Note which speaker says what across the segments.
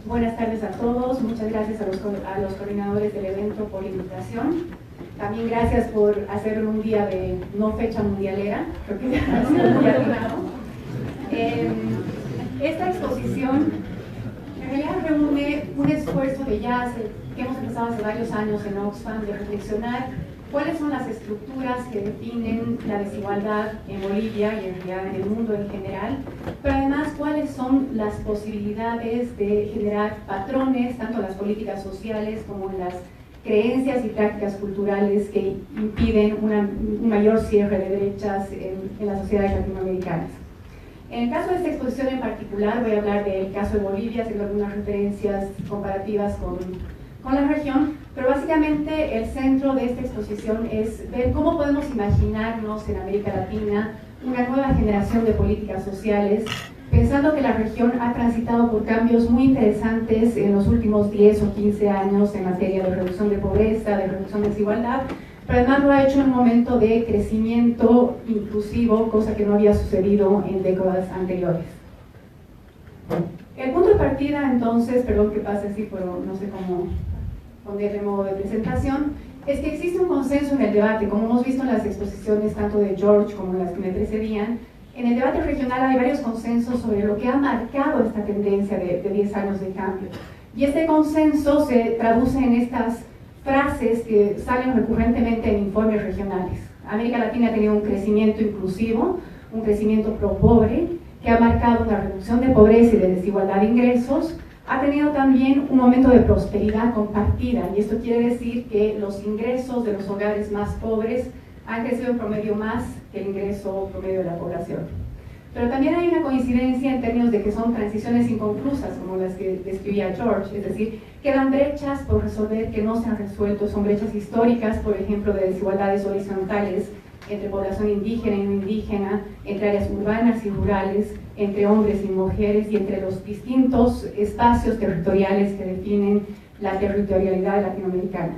Speaker 1: Buenas tardes a todos, muchas gracias a los coordinadores del evento por la invitación. También gracias por hacerlo un día de no fecha mundialera, creo que ha sido muy atinado. Esta exposición en realidad reúne un esfuerzo que hemos empezado hace varios años en Oxfam de reflexionar cuáles son las estructuras que definen la desigualdad en Bolivia y en realidad en el mundo en general, pero además cuáles son las posibilidades de generar patrones, tanto en las políticas sociales como en las creencias y prácticas culturales que impiden un mayor cierre de brechas en las sociedades latinoamericanas. En el caso de esta exposición en particular voy a hablar del caso de Bolivia, haciendo algunas referencias comparativas con la región, pero básicamente el centro de esta exposición es ver cómo podemos imaginarnos en América Latina una nueva generación de políticas sociales, pensando que la región ha transitado por cambios muy interesantes en los últimos 10 o 15 años en materia de reducción de pobreza, de reducción de desigualdad, pero además lo ha hecho en un momento de crecimiento inclusivo, cosa que no había sucedido en décadas anteriores. El punto de partida, entonces, perdón que pase así, pero no sé cómo ponerle modo de presentación, es que existe un consenso en el debate, como hemos visto en las exposiciones tanto de George como en las que me precedían. En el debate regional hay varios consensos sobre lo que ha marcado esta tendencia de 10 años de cambio. Y este consenso se traduce en estas frases que salen recurrentemente en informes regionales. América Latina ha tenido un crecimiento inclusivo, un crecimiento pro-pobre, que ha marcado una reducción de pobreza y de desigualdad de ingresos. Ha tenido también un momento de prosperidad compartida, y esto quiere decir que los ingresos de los hogares más pobres han crecido en promedio más que el ingreso promedio de la población. Pero también hay una coincidencia en términos de que son transiciones inconclusas, como las que describía George, es decir, quedan brechas por resolver que no se han resuelto, son brechas históricas, por ejemplo, de desigualdades horizontales entre población indígena y no indígena, entre áreas urbanas y rurales, entre hombres y mujeres y entre los distintos espacios territoriales que definen la territorialidad latinoamericana.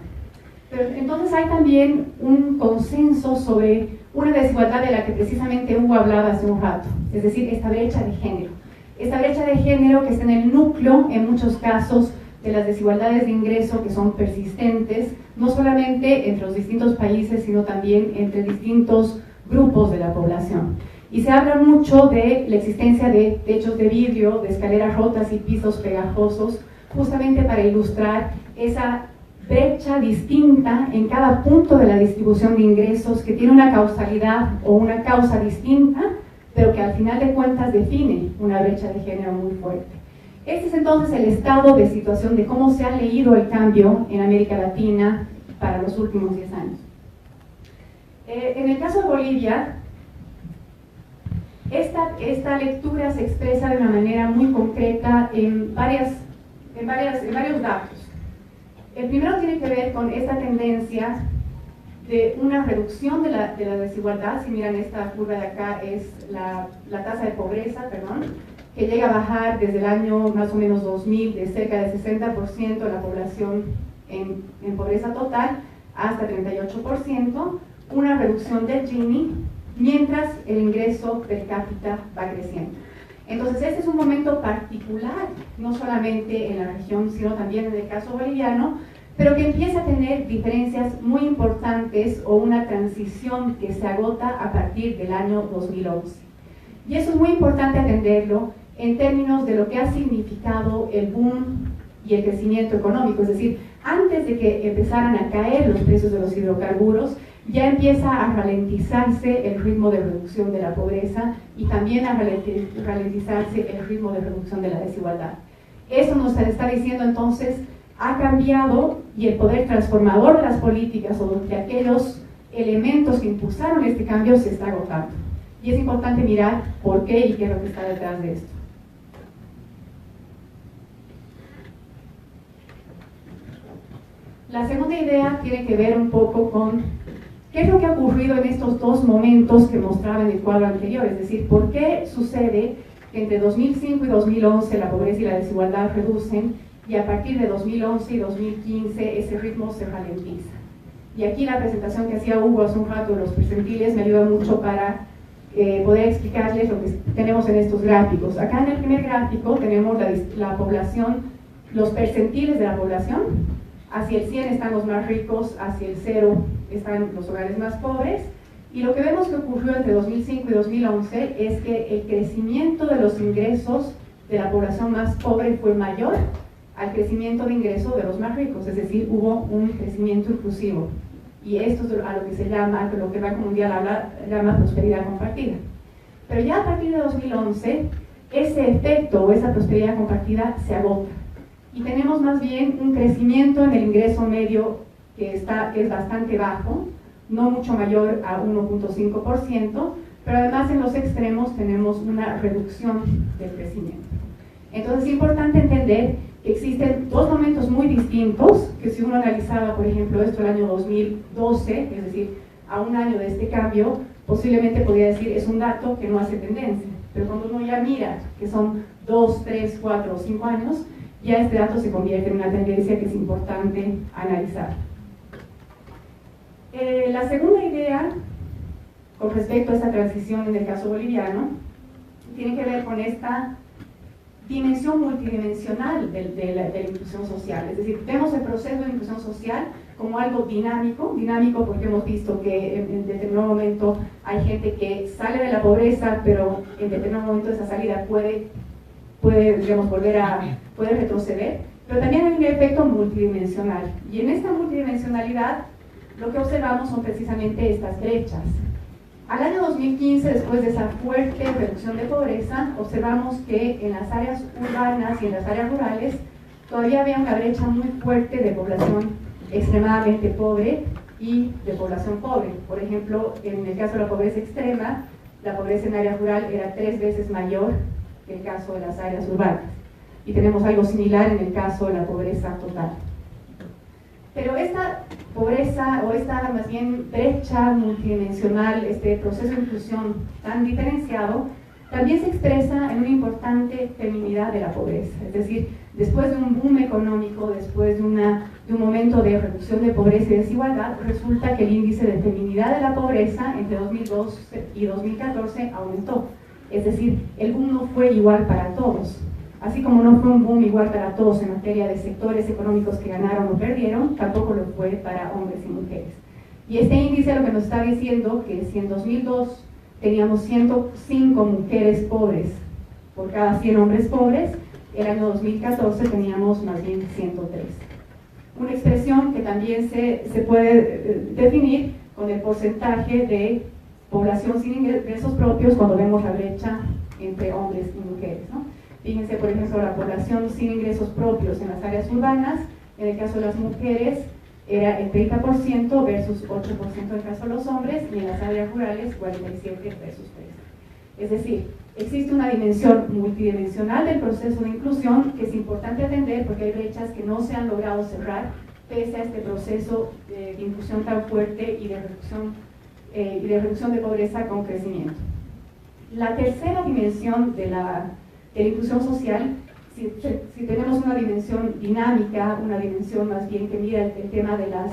Speaker 1: Pero entonces hay también un consenso sobre una desigualdad de la que precisamente Hugo hablaba hace un rato, es decir, esta brecha de género. Esta brecha de género que está en el núcleo, en muchos casos, de las desigualdades de ingreso que son persistentes, no solamente entre los distintos países, sino también entre distintos grupos de la población. Y se habla mucho de la existencia de techos de vidrio, de escaleras rotas y pisos pegajosos, justamente para ilustrar esa brecha distinta en cada punto de la distribución de ingresos que tiene una causalidad o una causa distinta, pero que al final de cuentas define una brecha de género muy fuerte. Este es entonces el estado de situación de cómo se ha leído el cambio en América Latina para los últimos 10 años. En el caso de Bolivia, esta lectura se expresa de una manera muy concreta en varios datos. El primero tiene que ver con esta tendencia de una reducción de la desigualdad. Si miran esta curva de acá es la tasa de pobreza, que llega a bajar desde el año más o menos 2000 de cerca del 60% de la población en pobreza total hasta 38%, una reducción del Gini, mientras el ingreso per cápita va creciendo. Entonces este es un momento particular, no solamente en la región, sino también en el caso boliviano, pero que empieza a tener diferencias muy importantes o una transición que se agota a partir del año 2011. Y eso es muy importante atenderlo en términos de lo que ha significado el boom y el crecimiento económico, es decir, antes de que empezaran a caer los precios de los hidrocarburos, ya empieza a ralentizarse el ritmo de reducción de la pobreza y también a ralentizarse el ritmo de reducción de la desigualdad. Eso nos está diciendo entonces, ha cambiado y el poder transformador de las políticas o de aquellos elementos que impulsaron este cambio se está agotando. Y es importante mirar por qué y qué es lo que está detrás de esto. La segunda idea tiene que ver un poco con qué es lo que ha ocurrido en estos dos momentos que mostraba en el cuadro anterior, es decir, por qué sucede que entre 2005 y 2011 la pobreza y la desigualdad reducen y a partir de 2011 y 2015 ese ritmo se ralentiza. Y aquí la presentación que hacía Hugo hace un rato de los percentiles me ayuda mucho para poder explicarles lo que tenemos en estos gráficos. Acá en el primer gráfico tenemos la población, los percentiles de la población. Hacia el 100 están los más ricos, hacia el 0 están los hogares más pobres. Y lo que vemos que ocurrió entre 2005 y 2011 es que el crecimiento de los ingresos de la población más pobre fue mayor al crecimiento de ingresos de los más ricos, es decir, hubo un crecimiento inclusivo. Y esto es a lo que se llama, lo que el Banco Mundial llama prosperidad compartida. Pero ya a partir de 2011, ese efecto o esa prosperidad compartida se agota. Y tenemos más bien un crecimiento en el ingreso medio que es bastante bajo, no mucho mayor a 1.5%, pero además en los extremos tenemos una reducción del crecimiento. Entonces es importante entender que existen dos momentos muy distintos, que si uno analizaba, por ejemplo, esto el año 2012, es decir, a un año de este cambio, posiblemente podría decir es un dato que no hace tendencia, pero cuando uno ya mira que son 2, 3, 4 o 5 años, ya este dato se convierte en una tendencia que es importante analizar. La segunda idea, con respecto a esta transición en el caso boliviano, tiene que ver con esta dimensión multidimensional de la inclusión social. Es decir, vemos el proceso de inclusión social como algo dinámico porque hemos visto que en determinado momento hay gente que sale de la pobreza, pero en determinado momento esa salida puede digamos, puede retroceder, pero también hay un efecto multidimensional. Y en esta multidimensionalidad lo que observamos son precisamente estas brechas. Al año 2015, después de esa fuerte reducción de pobreza, observamos que en las áreas urbanas y en las áreas rurales todavía había una brecha muy fuerte de población extremadamente pobre y de población pobre. Por ejemplo, en el caso de la pobreza extrema, la pobreza en área rural era 3 veces mayor que el caso de las áreas urbanas. Y tenemos algo similar en el caso de la pobreza total. Pero esta pobreza o esta más bien brecha multidimensional, este proceso de inclusión tan diferenciado, también se expresa en una importante feminidad de la pobreza. Es decir, después de un boom económico, después de un momento de reducción de pobreza y desigualdad, resulta que el índice de feminidad de la pobreza entre 2012 y 2014 aumentó. Es decir, el boom no fue igual para todos. Así como no fue un boom igual para todos en materia de sectores económicos que ganaron o perdieron, tampoco lo fue para hombres y mujeres. Y este índice lo que nos está diciendo que si en 2002 teníamos 105 mujeres pobres por cada 100 hombres pobres, el año 2014 teníamos más bien 103. Una expresión que también se puede definir con el porcentaje de población sin ingresos propios cuando vemos la brecha entre hombres y mujeres, ¿no? Fíjense, por ejemplo, la población sin ingresos propios en las áreas urbanas, en el caso de las mujeres, era el 30% versus 8% en el caso de los hombres, y en las áreas rurales, 47 versus 3. Es decir, existe una dimensión multidimensional del proceso de inclusión que es importante atender porque hay brechas que no se han logrado cerrar pese a este proceso de inclusión tan fuerte y de reducción de pobreza con crecimiento. La tercera dimensión de la inclusión social, si tenemos una dimensión dinámica, una dimensión más bien que mira el tema de la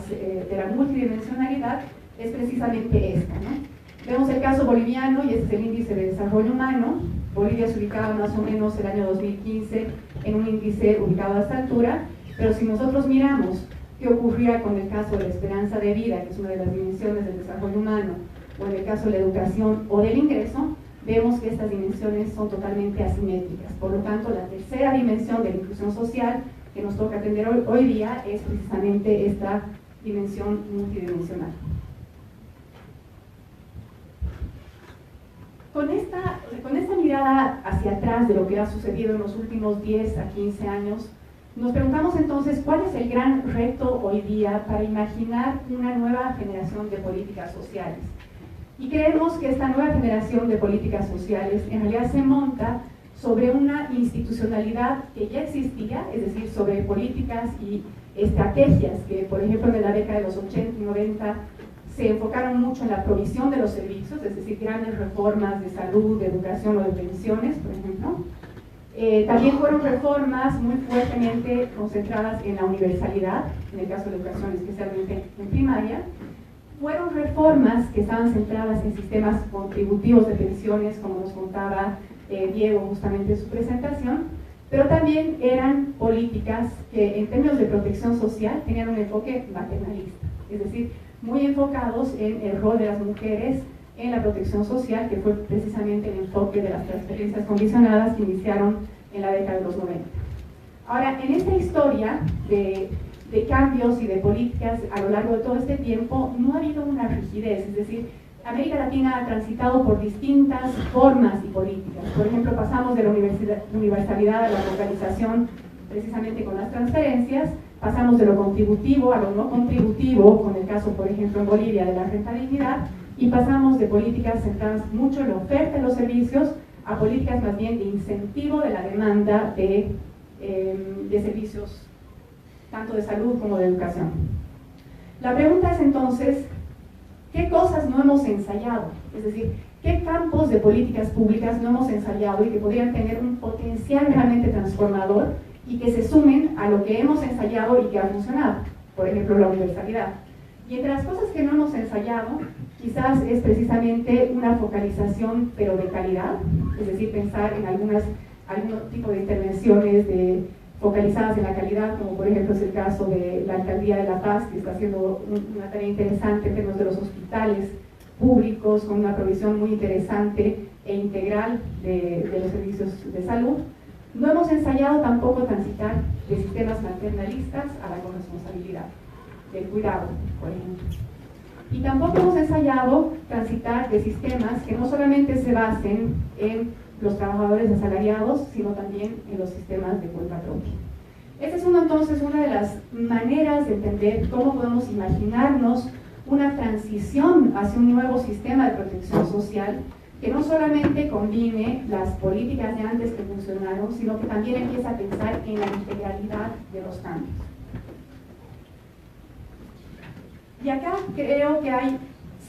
Speaker 1: multidimensionalidad, es precisamente esta, ¿no? Vemos el caso boliviano y este es el índice de desarrollo humano. Bolivia se ubicaba más o menos el año 2015 en un índice ubicado a esta altura, pero si nosotros miramos qué ocurría con el caso de la esperanza de vida, que es una de las dimensiones del desarrollo humano, o en el caso de la educación o del ingreso, vemos que estas dimensiones son totalmente asimétricas. Por lo tanto, la tercera dimensión de la inclusión social que nos toca atender hoy día es precisamente esta dimensión multidimensional. Con esta mirada hacia atrás de lo que ha sucedido en los últimos 10 a 15 años, nos preguntamos entonces cuál es el gran reto hoy día para imaginar una nueva generación de políticas sociales. Y creemos que esta nueva generación de políticas sociales en realidad se monta sobre una institucionalidad que ya existía, es decir, sobre políticas y estrategias que, por ejemplo, en la década de los 80 y 90 se enfocaron mucho en la provisión de los servicios, es decir, grandes reformas de salud, de educación o de pensiones, por ejemplo. También fueron reformas muy fuertemente concentradas en la universalidad, en el caso de la educación, especialmente en primaria. Fueron reformas que estaban centradas en sistemas contributivos de pensiones, como nos contaba Diego justamente en su presentación, pero también eran políticas que en términos de protección social tenían un enfoque maternalista, es decir, muy enfocados en el rol de las mujeres en la protección social, que fue precisamente el enfoque de las transferencias condicionadas que iniciaron en la década de los 90. Ahora, en esta historia de cambios y de políticas a lo largo de todo este tiempo, no ha habido una rigidez, es decir, América Latina ha transitado por distintas formas y políticas. Por ejemplo, pasamos de la universalidad a la focalización precisamente con las transferencias, pasamos de lo contributivo a lo no contributivo, con el caso, por ejemplo, en Bolivia de la rentabilidad, y pasamos de políticas centradas mucho en la oferta de los servicios a políticas más bien de incentivo de la demanda de servicios, tanto de salud como de educación. La pregunta es entonces, ¿qué cosas no hemos ensayado? Es decir, ¿qué campos de políticas públicas no hemos ensayado y que podrían tener un potencial realmente transformador y que se sumen a lo que hemos ensayado y que ha funcionado? Por ejemplo, la universalidad. Y entre las cosas que no hemos ensayado, quizás es precisamente una focalización, pero de calidad, es decir, pensar en algún tipo de intervenciones focalizadas en la calidad, como por ejemplo es el caso de la Alcaldía de La Paz, que está haciendo una tarea interesante en términos de los hospitales públicos, con una provisión muy interesante e integral de los servicios de salud. No hemos ensayado tampoco transitar de sistemas maternalistas a la corresponsabilidad, del cuidado, por ejemplo. Y tampoco hemos ensayado transitar de sistemas que no solamente se basen en los trabajadores asalariados, sino también en los sistemas de cuenta propia. Esta es entonces una de las maneras de entender cómo podemos imaginarnos una transición hacia un nuevo sistema de protección social que no solamente combine las políticas de antes que funcionaron, sino que también empieza a pensar en la integralidad de los cambios. Y acá creo que hay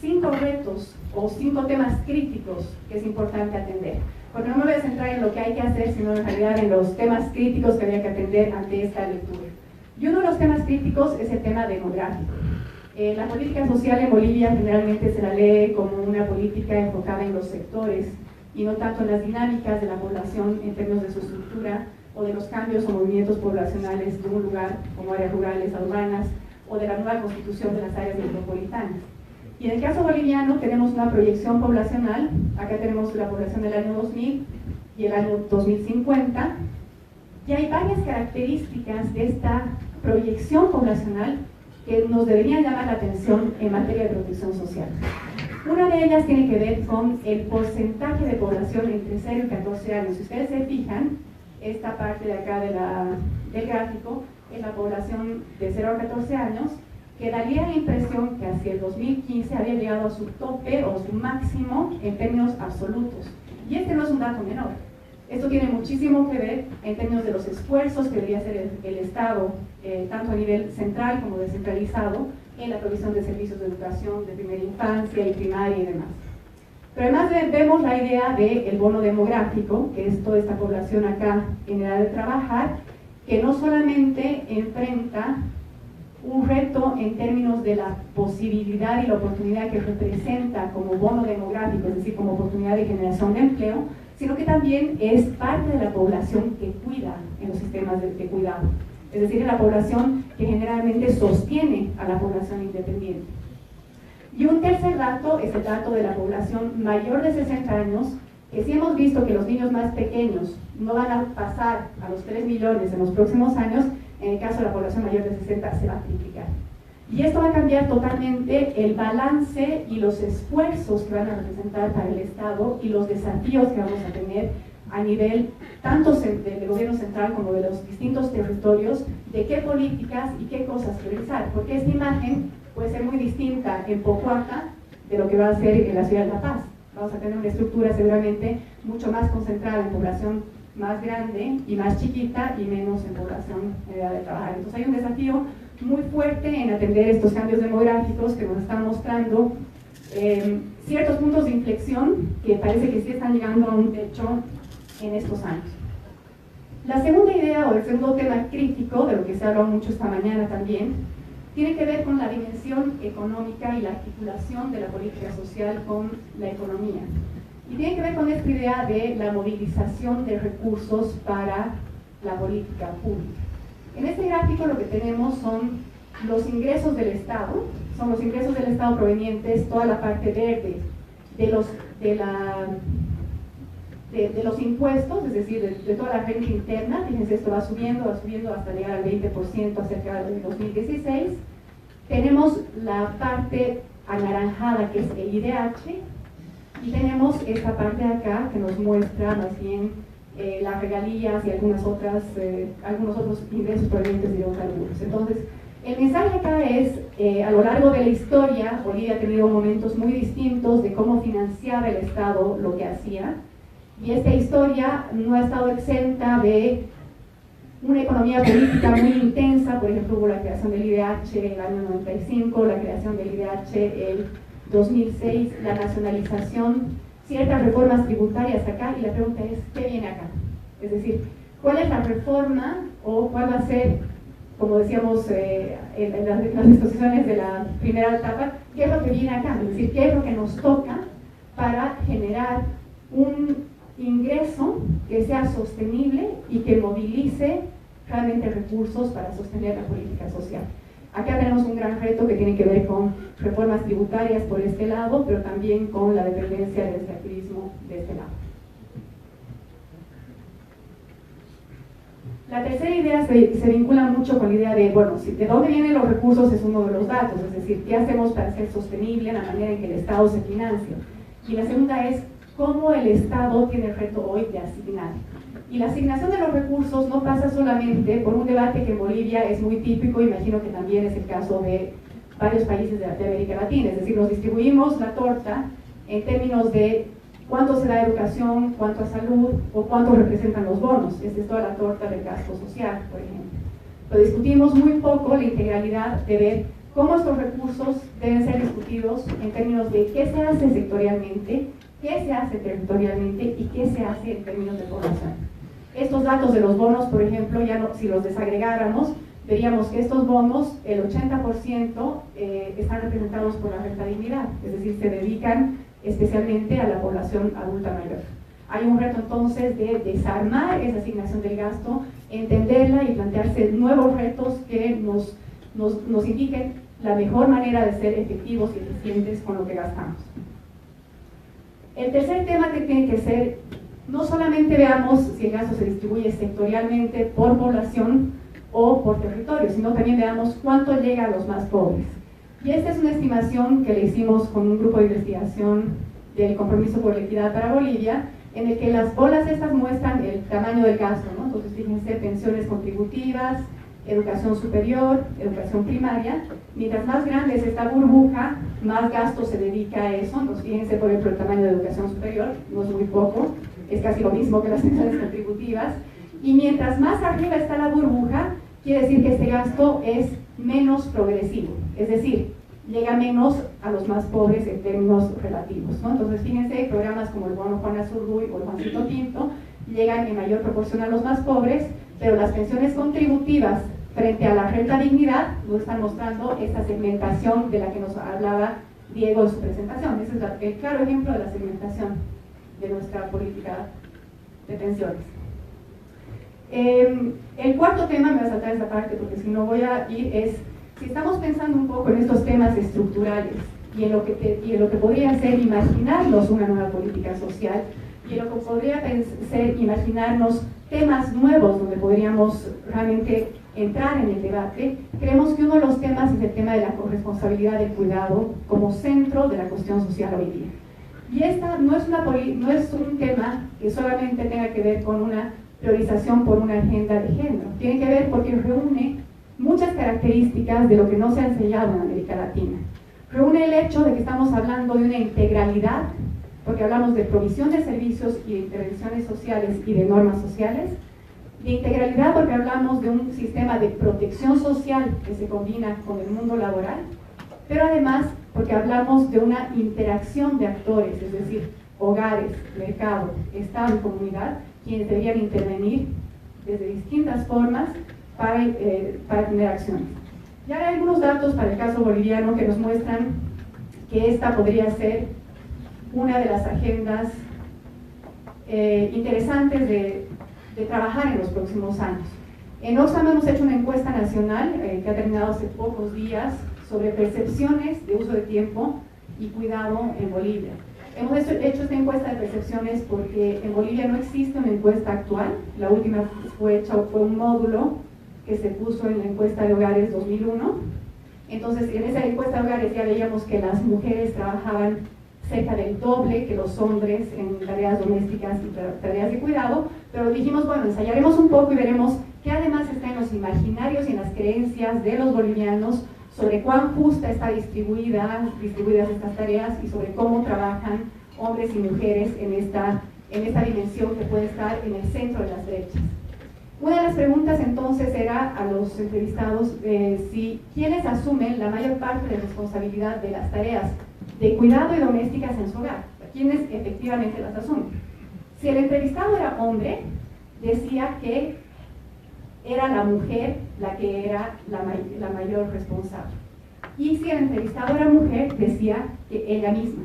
Speaker 1: 5 retos o 5 temas críticos que es importante atender. Porque no me voy a centrar en lo que hay que hacer, sino en realidad en los temas críticos que había que atender ante esta lectura. Y uno de los temas críticos es el tema demográfico. La política social en Bolivia generalmente se la lee como una política enfocada en los sectores y no tanto en las dinámicas de la población en términos de su estructura o de los cambios o movimientos poblacionales de un lugar como áreas rurales a urbanas o de la nueva constitución de las áreas metropolitanas. Y en el caso boliviano tenemos una proyección poblacional, acá tenemos la población del año 2000 y el año 2050, y hay varias características de esta proyección poblacional que nos deberían llamar la atención en materia de protección social. Una de ellas tiene que ver con el porcentaje de población entre 0 y 14 años. Si ustedes se fijan, esta parte de acá del gráfico es la población de 0 a 14 años, que daría la impresión que hacia el 2015 había llegado a su tope o su máximo en términos absolutos. Y este no es un dato menor. Esto tiene muchísimo que ver en términos de los esfuerzos que debería hacer el Estado, tanto a nivel central como descentralizado, en la provisión de servicios de educación de primera infancia y primaria y demás. Pero además vemos la idea del bono demográfico, que es toda esta población acá en edad de trabajar, que no solamente enfrenta un reto en términos de la posibilidad y la oportunidad que representa como bono demográfico, es decir, como oportunidad de generación de empleo, sino que también es parte de la población que cuida en los sistemas de cuidado, es decir, la población que generalmente sostiene a la población independiente. Y un tercer dato es el dato de la población mayor de 60 años, que sí hemos visto que los niños más pequeños no van a pasar a los 3 millones en los próximos años. En el caso de la población mayor de 60 se va a triplicar. Y esto va a cambiar totalmente el balance y los esfuerzos que van a representar para el Estado y los desafíos que vamos a tener a nivel tanto del gobierno central como de los distintos territorios, de qué políticas y qué cosas priorizar. Porque esta imagen puede ser muy distinta en Pocuaca de lo que va a ser en la ciudad de La Paz. Vamos a tener una estructura seguramente mucho más concentrada en población más grande y más chiquita y menos en población en edad de trabajar. Entonces hay un desafío muy fuerte en atender estos cambios demográficos que nos están mostrando ciertos puntos de inflexión que parece que sí están llegando a un techo en estos años. La segunda idea o el segundo tema crítico, de lo que se ha hablado mucho esta mañana también, tiene que ver con la dimensión económica y la articulación de la política social con la economía. Y tiene que ver con esta idea de la movilización de recursos para la política pública. En este gráfico lo que tenemos son los ingresos del Estado, provenientes, toda la parte verde, de los impuestos, es decir, de toda la renta interna. Fíjense, esto va subiendo hasta llegar al 20% acerca del 2016. Tenemos la parte anaranjada, que es el IDH, y tenemos esta parte de acá que nos muestra más bien las regalías y algunos otros ingresos provenientes de hidrocarburos. Entonces, el mensaje acá es, a lo largo de la historia, Bolivia ha tenido momentos muy distintos de cómo financiaba el Estado lo que hacía, y esta historia no ha estado exenta de una economía política muy intensa. Por ejemplo, hubo la creación del IDH en el año 95, la creación del IDH el 2006, la nacionalización, ciertas reformas tributarias acá, y la pregunta es, ¿qué viene acá? Es decir, ¿cuál es la reforma o cuál va a ser, como decíamos en las exposiciones de la primera etapa, qué es lo que viene acá? Es decir, ¿qué es lo que nos toca para generar un ingreso que sea sostenible y que movilice realmente recursos para sostener la política social? Acá tenemos un gran reto que tiene que ver con reformas tributarias por este lado, pero también con la dependencia del extractivismo de este lado. La tercera idea se vincula mucho con la idea de, bueno, de dónde vienen los recursos es uno de los datos, es decir, ¿qué hacemos para ser sostenible la manera en que el Estado se financia? Y la segunda es, ¿cómo el Estado tiene el reto hoy de asignar? Y la asignación de los recursos no pasa solamente por un debate que en Bolivia es muy típico, imagino que también es el caso de varios países de América Latina, es decir, nos distribuimos la torta en términos de cuánto se da a educación, cuánto a salud o cuánto representan los bonos. Esta es toda la torta del gasto social, por ejemplo. Pero discutimos muy poco la integralidad de ver cómo estos recursos deben ser discutidos en términos de qué se hace sectorialmente, qué se hace territorialmente y qué se hace en términos de población. Estos datos de los bonos, por ejemplo, ya no, si los desagregáramos, veríamos que estos bonos, el 80% están representados por la rentabilidad, es decir, se dedican especialmente a la población adulta mayor. Hay un reto entonces de desarmar esa asignación del gasto, entenderla y plantearse nuevos retos que nos indiquen la mejor manera de ser efectivos y eficientes con lo que gastamos. El tercer tema que tiene que ser, no solamente veamos si el gasto se distribuye sectorialmente por población o por territorio, sino también veamos cuánto llega a los más pobres. Y esta es una estimación que le hicimos con un grupo de investigación del Compromiso por la Equidad para Bolivia, en el que las bolas estas muestran el tamaño del gasto, ¿no? Entonces fíjense, pensiones contributivas, educación superior, educación primaria. Mientras más grande es esta burbuja, más gasto se dedica a eso. Entonces fíjense, por ejemplo, el tamaño de educación superior, no es muy poco, es casi lo mismo que las pensiones contributivas. Y mientras más arriba está la burbuja, quiere decir que este gasto es menos progresivo, es decir, llega menos a los más pobres en términos relativos, ¿no? Entonces fíjense, programas como el bono Juan Azurduy o el Juancito Pinto llegan en mayor proporción a los más pobres, pero las pensiones contributivas frente a la renta dignidad nos están mostrando esta segmentación de la que nos hablaba Diego en su presentación. Ese es el claro ejemplo de la segmentación de nuestra política de pensiones. El cuarto tema, me voy a saltar esta parte porque si no voy a ir, es si estamos pensando un poco en estos temas estructurales y en lo que podría ser imaginarnos una nueva política social y en lo que podría ser imaginarnos temas nuevos donde podríamos realmente entrar en el debate, creemos que uno de los temas es el tema de la corresponsabilidad del cuidado como centro de la cuestión social hoy día. Y esta no es un tema que solamente tenga que ver con una priorización por una agenda de género. Tiene que ver porque reúne muchas características de lo que no se ha enseñado en América Latina. Reúne el hecho de que estamos hablando de una integralidad, porque hablamos de provisión de servicios y de intervenciones sociales y de normas sociales, de integralidad porque hablamos de un sistema de protección social que se combina con el mundo laboral, pero además porque hablamos de una interacción de actores, es decir, hogares, mercado, Estado y comunidad, quienes deberían intervenir desde distintas formas para tener acciones. Ya hay algunos datos para el caso boliviano que nos muestran que esta podría ser una de las agendas interesantes de trabajar en los próximos años. En Oxfam hemos hecho una encuesta nacional que ha terminado hace pocos días sobre percepciones de uso de tiempo y cuidado en Bolivia. Hemos hecho esta encuesta de percepciones porque en Bolivia no existe una encuesta actual. La última fue un módulo que se puso en la encuesta de hogares 2001. Entonces, en esa encuesta de hogares ya veíamos que las mujeres trabajaban cerca del doble que los hombres en tareas domésticas y tareas de cuidado, pero dijimos, bueno, ensayaremos un poco y veremos qué además está en los imaginarios y en las creencias de los bolivianos sobre cuán justa está distribuidas estas tareas y sobre cómo trabajan hombres y mujeres en esta dimensión que puede estar en el centro de las brechas. Una de las preguntas entonces era a los entrevistados si quienes asumen la mayor parte de responsabilidad de las tareas de cuidado y domésticas en su hogar, quienes efectivamente las asumen. Si el entrevistado era hombre, decía que era la mujer la que era la mayor responsable. Y si el entrevistado era mujer, decía que ella misma.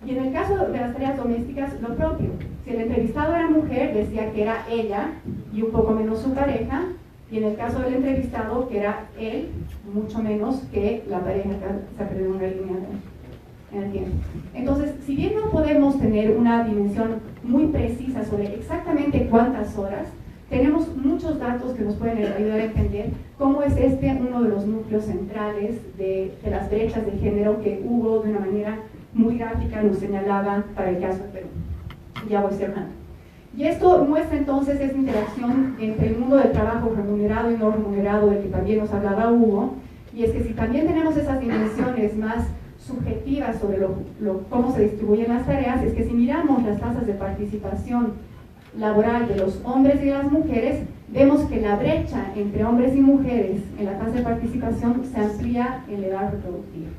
Speaker 1: Y en el caso de las tareas domésticas, lo propio. Si el entrevistado era mujer, decía que era ella y un poco menos su pareja, y en el caso del entrevistado, que era él, mucho menos que la pareja que se perdió una línea en el tiempo. Entonces, si bien no podemos tener una dimensión muy precisa sobre exactamente cuántas horas, tenemos muchos datos que nos pueden ayudar a entender cómo es uno de los núcleos centrales de las brechas de género que Hugo, de una manera muy gráfica, nos señalaba para el caso de Perú. Ya voy cerrando. Y esto muestra entonces esa interacción entre el mundo del trabajo remunerado y no remunerado, del que también nos hablaba Hugo, y es que si también tenemos esas dimensiones más subjetivas sobre cómo se distribuyen las tareas, es que si miramos las tasas de participación laboral de los hombres y de las mujeres, vemos que la brecha entre hombres y mujeres en la tasa de participación se amplía en la edad reproductiva.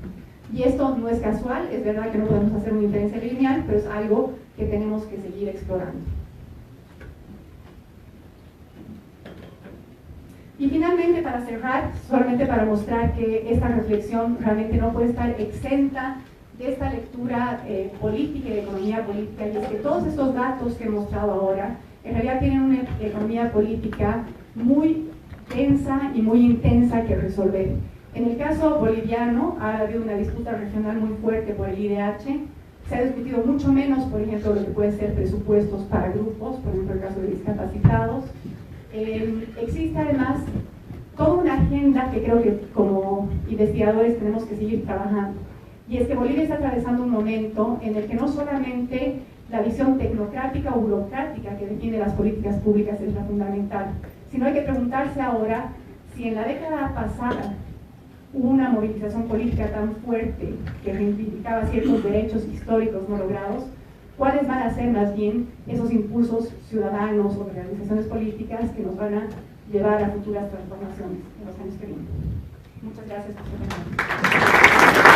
Speaker 1: Y esto no es casual, es verdad que no podemos hacer una inferencia lineal, pero es algo que tenemos que seguir explorando. Y finalmente, para cerrar, solamente para mostrar que esta reflexión realmente no puede estar exenta de esta lectura política y de economía política, y es que todos estos datos que he mostrado ahora, en realidad tienen una economía política muy densa y muy intensa que resolver. En el caso boliviano, ha habido una disputa regional muy fuerte por el IDH, se ha discutido mucho menos, por ejemplo, lo que pueden ser presupuestos para grupos, por ejemplo, el caso de discapacitados. Existe además toda una agenda que creo que como investigadores tenemos que seguir trabajando, y es que Bolivia está atravesando un momento en el que no solamente la visión tecnocrática o burocrática que define las políticas públicas es la fundamental, sino hay que preguntarse ahora si en la década pasada hubo una movilización política tan fuerte que reivindicaba ciertos derechos históricos no logrados, cuáles van a ser más bien esos impulsos ciudadanos o de organizaciones políticas que nos van a llevar a futuras transformaciones en los años que vienen. Muchas gracias por su atención.